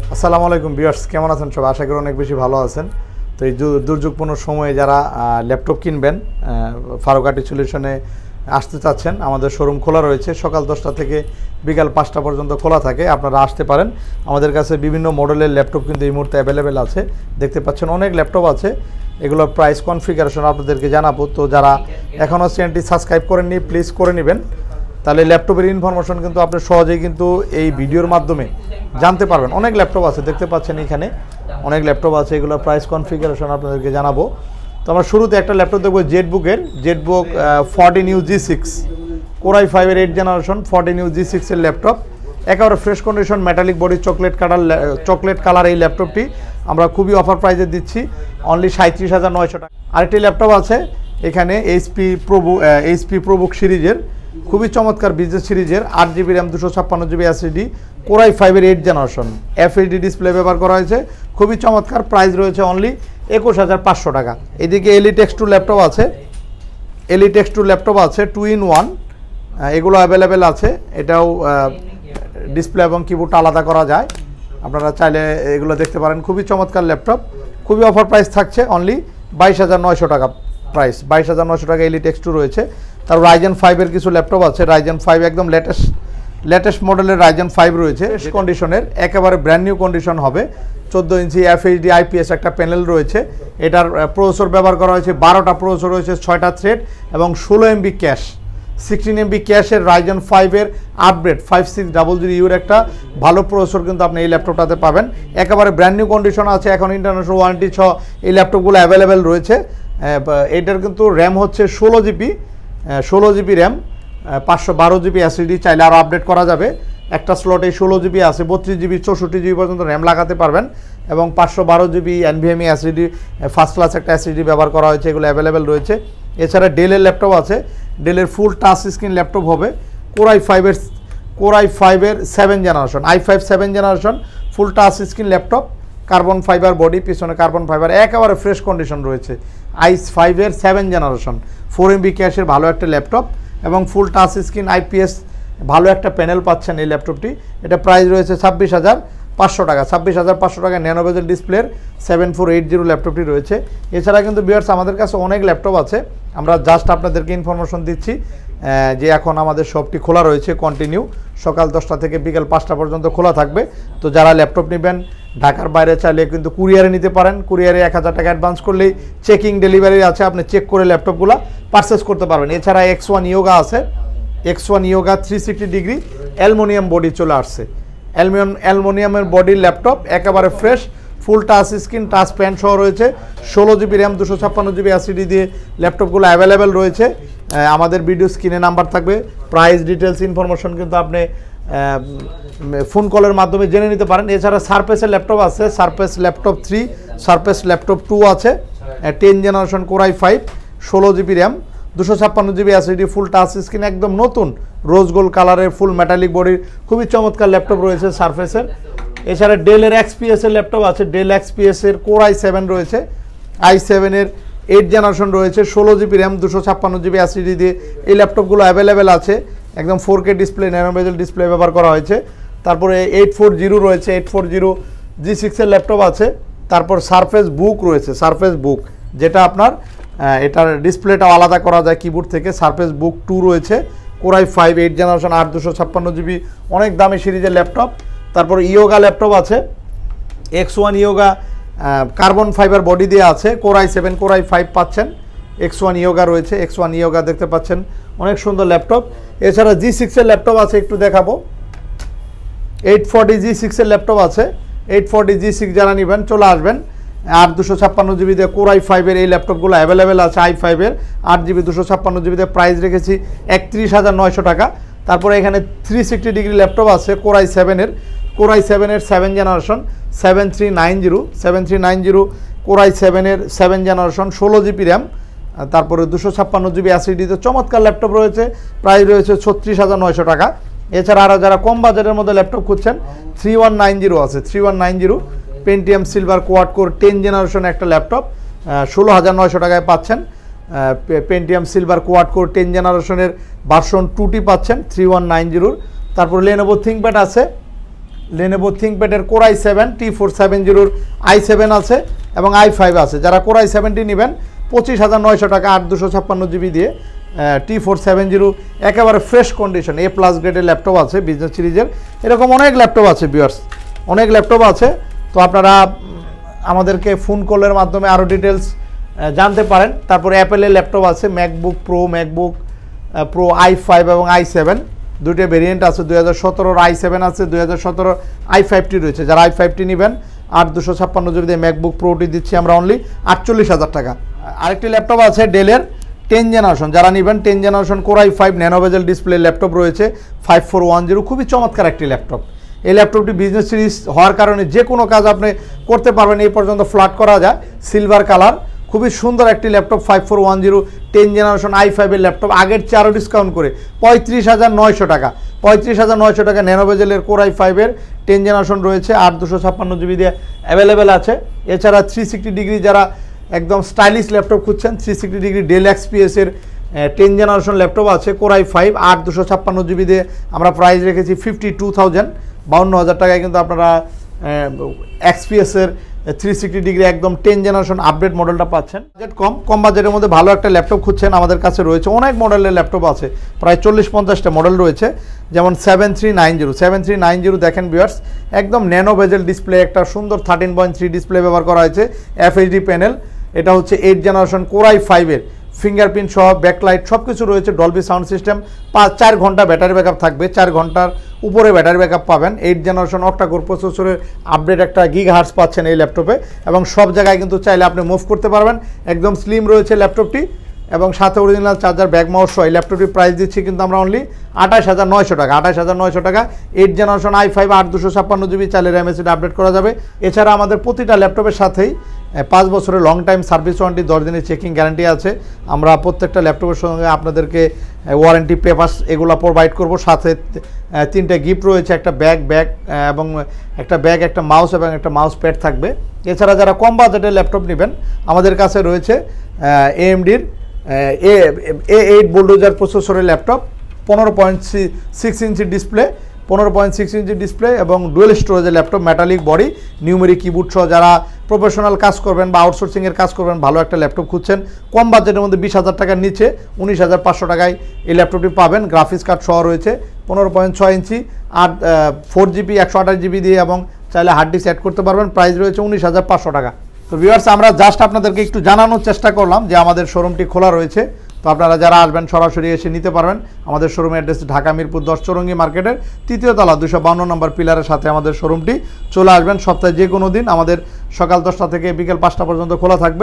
আসসালামু আলাইকুম ভিউয়ার্স, কেমন আছেন সবাই? আশা করি অনেক বেশি ভালো আছেন। তো এই দুর্যোগপূর্ণ সময়ে যারা ল্যাপটপ কিনবেন, ফারুক আইটি সলিউশনে আসতে চাচ্ছেন, আমাদের শোরুম খোলা রয়েছে। সকাল 10টা থেকে বিকাল 5টা পর্যন্ত খোলা থাকে। আপনারা আসতে পারেন। আমাদের কাছে বিভিন্ন মডেলের ল্যাপটপ কিন্তু এই মুহূর্তে অ্যাভেলেবেল আছে। দেখতে পাচ্ছেন অনেক ল্যাপটপ আছে। এগুলোর প্রাইস কনফিগারেশন আপনাদেরকে জানাবো। তো যারা এখনও চ্যানেলটি সাবস্ক্রাইব করেননি, প্লিজ করে নেবেন। তাহলে ল্যাপটপের ইনফরমেশন কিন্তু আপনি সহজেই কিন্তু এই ভিডিওর মাধ্যমে জানতে পারবেন। অনেক ল্যাপটপ আছে, দেখতে পাচ্ছেন এখানে অনেক ল্যাপটপ আছে। এগুলো প্রাইস কনফিগারেশন আপনাদেরকে জানাবো। তো আমরা শুরুতে একটা ল্যাপটপ দেখবো, জেটবুক 14U G6 Core i5-এর 8th জেনারেশন 14U G6-এর ল্যাপটপ। একেবারে fresh condition, metallic body, chocolate colour. এই ল্যাপটপটি আমরা খুবই অফার প্রাইসে দিচ্ছি, অনলি 37,900 টাকা। আরেকটি ল্যাপটপ আছে এখানে এইচপি প্রোবুক সিরিজের, খুবই চমৎকার বিজনেস সিরিজের, 8GB RAM 256GB SSD, Core i5-এর 8th জেনারেশন, FHD ডিসপ্লে ব্যবহার করা হয়েছে। খুবই চমৎকার, প্রাইস রয়েছে অনলি 21,500 টাকা। এদিকে Elitex2 ল্যাপটপ আছে, Elitex2 ল্যাপটপ আছে 2-in-1, এগুলো অ্যাভেলেবেল আছে। এটাও ডিসপ্লে এবং কিবোর্ডটা আলাদা করা যায়, আপনারা চাইলে এগুলো দেখতে পারেন। খুবই চমৎকার ল্যাপটপ, খুবই অফার প্রাইস থাকছে, অনলি 22,900 টাকা প্রাইস। 22,900 টাকা Elitex2 রয়েছে। তার Ryzen 5-এর কিছু ল্যাপটপ আছে। Ryzen 5 একদম লেটেস্ট মডেলের Ryzen 5 রয়েছে, কন্ডিশনের, একেবারে ব্র্যান্ড নিউ কন্ডিশন হবে। 14 ইঞ্চি FHD IPS একটা প্যানেল রয়েছে। এটার প্রসেসর ব্যবহার করা হয়েছে, 12টা প্রসেসর রয়েছে, 6টা থ্রেড এবং 16 MB ক্যাশ, 16 MB ক্যাশের Ryzen 5-এর আপগ্রেড 5600U-এর একটা ভালো প্রসেসর কিন্তু আপনি এই ল্যাপটপটাতে পাবেন। একেবারে ব্র্যান্ড নিউ কন্ডিশন আছে। এখন ইন্টারন্যাশনাল ওয়ারেন্টি সহ এই ল্যাপটপগুলো অ্যাভেলেবেল রয়েছে। এটার কিন্তু র্যাম হচ্ছে 16GB র্যাম, 512GB SSD, চাইলে আরও আপডেট করা যাবে। একটা স্লটে 16GB আছে, 32GB 64GB পর্যন্ত র্যাম লাগাতে পারবেন এবং 512GB NVMe SSD first class একটা SSD ব্যবহার করা হয়েছে। এগুলো অ্যাভেলেবেল রয়েছে। এছাড়া ডেলের ল্যাপটপ আছে, ডেলের ফুল টাচ স্ক্রিন ল্যাপটপ হবে, Core i5-এর 7th generation, i5 7th generation ফুল touch screen laptop, carbon fibre body, পিছনে কার্বন ফাইবার, একেবারে ফ্রেশ কন্ডিশন রয়েছে। i5-এর 7th জেনারেশন, 4 MB ক্যাশের ভালো একটা ল্যাপটপ এবং ফুল টাচ স্ক্রিন IPS ভালো একটা প্যানেল পাচ্ছেন এই ল্যাপটপটি। এটা প্রাইস রয়েছে 26,500 টাকা। 26,500 টাকা ন্যানোবেজেল ডিসপ্লের 7480 ল্যাপটপটি রয়েছে। এছাড়া কিন্তু ভিউয়ার্স আমাদের কাছে অনেক ল্যাপটপ আছে। আমরা জাস্ট আপনাদেরকে ইনফরমেশন দিচ্ছি যে এখন আমাদের শপটি খোলা রয়েছে কন্টিনিউ, সকাল 10টা থেকে বিকাল 5টা পর্যন্ত খোলা থাকবে। তো যারা ল্যাপটপ নেবেন ঢাকার বাইরে চাইলে কিন্তু কুরিয়ারে নিতে পারেন। কুরিয়ারে 1000 টাকা অ্যাডভান্স করলেই চেকিং ডেলিভারি আছে, আপনি চেক করে ল্যাপটপগুলো পারচেস করতে পারবেন। এছাড়া X1 Yoga আছে, X1 Yoga 360 degree aluminium body চলে আসছে, অ্যালুমিনিয়ামের বডির ল্যাপটপ, একেবারে ফ্রেশ, ফুল টাচ স্ক্রিন, টাচ প্যান সহ রয়েছে। 16GB RAM 256GB SSD দিয়ে ল্যাপটপগুলো অ্যাভেলেবেল রয়েছে। আমাদের ভিডিও স্ক্রিনে নাম্বার থাকবে, প্রাইস ডিটেলস ইনফরমেশন কিন্তু আপনি ফোন কলের মাধ্যমে জেনে নিতে পারেন। এছাড়া সারফেসের ল্যাপটপ আছে, সারফেস ল্যাপটপ 3, সারফেস ল্যাপটপ 2 আছে, 10th generation Core i5, 16GB RAM 256GB SSD, ফুল টাচ স্ক্রিন, একদম নতুন রোজ গোল্ড কালারের ফুল মেটালিক বডির খুবই চমৎকার ল্যাপটপ রয়েছে সারফেসের। এছাড়া ডেলের XPS-এর ল্যাপটপ আছে, ডেল XPS-এর Core i7 রয়েছে, i7-এর 8th জেনারেশন রয়েছে, 16GB RAM 256GB SSD দিয়ে এই ল্যাপটপগুলো অ্যাভেলেবেল আছে। একদম 4K ডিসপ্লে, ন্যানোবেজেল ডিসপ্লে ব্যবহার করা হয়েছে। তারপরে 840 রয়েছে, 840 G6-এর ল্যাপটপ আছে। তারপর সারফেস বুক রয়েছে, সারফেস বুক যেটা আপনার এটার ডিসপ্লেটাও আলাদা করা যায় কিবোর্ড থেকে। সারফেস বুক 2 রয়েছে, Core i5 8th generation 8 256GB, অনেক দামি সিরিজের ল্যাপটপ। তারপর ইয়োগা ল্যাপটপ আছে, X1 Yoga carbon fibre body দিয়ে আছে, Core i7 Core i5 পাচ্ছেন। X1 Yoga রয়েছে, X1 Yoga দেখতে পাচ্ছেন, অনেক সুন্দর ল্যাপটপ। এছাড়া G6-এর ল্যাপটপ আছে, একটু দেখাবো। 840 G6-এর ল্যাপটপ আছে, 840 G6 যারা নেবেন চলে আসবেন। 8 256GB দিয়ে Core i5-এর এই ল্যাপটপগুলো অ্যাভেলেবেল আছে। i5-এর 8GB 256GB দিয়ে প্রাইস রেখেছি 31,900 টাকা। তারপরে এখানে 360 ডিগ্রি ল্যাপটপ আছে Core i7-এর, Core i7-এর 7th generation 7390 Core i7-এর 7th generation, 16GB RAM, তারপরে 256GB SSD তে চমৎকার ল্যাপটপ রয়েছে। প্রাইস রয়েছে 36,900 টাকা। এছাড়া আরও যারা কম বাজেটের মধ্যে ল্যাপটপ খুঁজছেন, 3190 আছে, 3190 Pentium silver quad core 10th generation একটা ল্যাপটপ, 16,900 টাকায় পাচ্ছেন। পেন্টিয়াম সিলভার কোয়াড কোর 10 জেনারেশনের ভার্সন 2টি পাচ্ছেন 3190। তারপর Lenovo ThinkPad আছে, Lenovo ThinkPad-এর Core i7 T470 i7 আছে এবং i5 আছে। যারা Core i7টি নেবেন 25,900 টাকা 8 GB দিয়ে T470 একেবারে ফ্রেশ কন্ডিশন A+ গ্রেডের ল্যাপটপ আছে বিজনেস সিরিজের। এরকম অনেক ল্যাপটপ আছে ভিউয়ার্স, অনেক ল্যাপটপ আছে। তো আপনারা আমাদেরকে ফোন কলের মাধ্যমে আরও ডিটেলস জানতে পারেন। তারপরে অ্যাপেলের ল্যাপটপ আছে ম্যাকবুক প্রো i5 এবং i7 দুইটা ভেরিয়েন্ট আছে। 2017 i7 আছে, 2017 i5টি রয়েছে। যারা i5টি নেবেন 8 GB দিয়ে ম্যাকবুক প্রোটি দিচ্ছি আমরা অনলি 48,000 টাকা। আরেকটি ল্যাপটপ আছে ডেলের 10 জেনারেশন, যারা নেবেন 10 জেনারেশন Core i5 ন্যানো বেজেল ডিসপ্লে ল্যাপটপ রয়েছে 5410, খুবই চমৎকার একটি ল্যাপটপ। এই ল্যাপটপটি বিজনেস সিরিজ হওয়ার কারণে যে কোনো কাজ আপনি করতে পারবেন, এই পর্যন্ত ফ্ল্যাট করা যায়, সিলভার কালার, খুবই সুন্দর একটি ল্যাপটপ 5410 10 জেনারেশন i5 এর ল্যাপটপ, আগের চেয়ে আরও ডিসকাউন্ট করে 35,900 টাকা। 35,900 টাকা ন্যানো বেজেলের Core i5 এর 10 জেনারেশন রয়েছে, 8 GB দিয়ে অ্যাভেলেবেল আছে। এছাড়া 360 ডিগ্রি যারা একদম স্টাইলিশ ল্যাপটপ খুঁজছেন, 360 ডিগ্রি ডেল XPS এর 10 জেনারেশন ল্যাপটপ আছে Core i5 8 GB দিয়ে আমরা প্রাইস রেখেছি 52,000 টাকায় কিন্তু আপনারা XPS এর 360 ডিগ্রি একদম 10 জেনারেশন আপডেট মডেলটা পাচ্ছেন। বাজেট কম বাজেটের মধ্যে ভালো একটা ল্যাপটপ খুঁজছেন, আমাদের কাছে রয়েছে অনেক মডেলের ল্যাপটপ আছে, প্রায় 40-50টা মডেল রয়েছে। যেমন 7390 দেখেন ভিউয়ার্স, একদম ন্যানো বেজেল ডিসপ্লে, একটা সুন্দর 13.3 ডিসপ্লে ব্যবহার করা হয়েছে, FHD প্যানেল। এটা হচ্ছে 8 জেনারেশন Core i5 এর, ফিঙ্গারপ্রিন্ট সহ ব্যাকলাইট সব কিছু রয়েছে, ডলবি সাউন্ড সিস্টেম, 4 ঘন্টা ব্যাটারি ব্যাকআপ থাকবে, 4 ঘন্টার উপরে ব্যাটারি ব্যাকআপ পাবেন। 8 জেনারেশন অক্টা-কোর প্রসেসরের আপডেট একটা গিগাহার্টজ পাচ্ছেন এই ল্যাপটপে, এবং সব জায়গায় কিন্তু চাইলে আপনি মুভ করতে পারবেন। একদম স্লিম রয়েছে ল্যাপটপটি, এবং সাথে অরিজিনাল চার্জার, ব্যাক মাউস সহ এই ল্যাপটপটির প্রাইস দিচ্ছি কিন্তু আমরা অনলি 28,900 টাকা। 28,900 টাকা 8 জেনারেশন i5 8 GB, চাইলে MSD আপডেট করা যাবে। এছাড়া আমাদের প্রতিটা ল্যাপটপের সাথেই 5 বছরের লং টাইম সার্ভিস ওয়ারেন্টি, 10 দিনের চেকিং গ্যারান্টি আছে। আমরা প্রত্যেকটা ল্যাপটপের সঙ্গে আপনাদেরকে ওয়ারেন্টি পেপারস এগুলো প্রোভাইড করব। সাথে 3টে গিফট রয়েছে, একটা ব্যাগ এবং একটা মাউস এবং একটা মাউস প্যাড থাকবে। এছাড়া যারা কম বাজেটের ল্যাপটপ নেবেন, আমাদের কাছে রয়েছে AMDর A8 বুলডোজার প্রসেসরের ল্যাপটপ, 15.6 ইঞ্চি ডিসপ্লে এবং ডুয়েল স্টোরেজের laptop, metallic body, numeric keyboard সহ। যারা প্রফেশনাল কাজ করবেন বা আউটসোর্সিংয়ের কাজ করবেন, ভালো একটা ল্যাপটপ খুঁজছেন, কম বাজেটের মধ্যে 20,000 টাকার নিচে 19,500 টাকায় এই ল্যাপটপটি পাবেন। গ্রাফিক্স কার্ড সহ রয়েছে, 15.6 ইঞ্চি, 4GB 128GB দিয়ে, এবং চাইলে হার্ড ডিস্ক অ্যাড করতে পারবেন। প্রাইস রয়েছে 19,500 টাকা। তো ভিউয়ার্স, আমরা জাস্ট আপনাদেরকে একটু জানানোর চেষ্টা করলাম যে আমাদের শোরুমটি খোলা রয়েছে। তো আপনারা যারা আসবেন সরাসরি এসে নিতে পারবেন। আমাদের শোরুমের অ্যাড্রেস ঢাকা মিরপুর 10 চৌরঙ্গি মার্কেটের 3য় তলা 252 নম্বর পিলারের সাথে আমাদের শোরুমটি। চলে আসবেন, সপ্তাহে যে কোনো দিন আমাদের সকাল 10টা থেকে বিকেল 5টা পর্যন্ত খোলা থাকবে।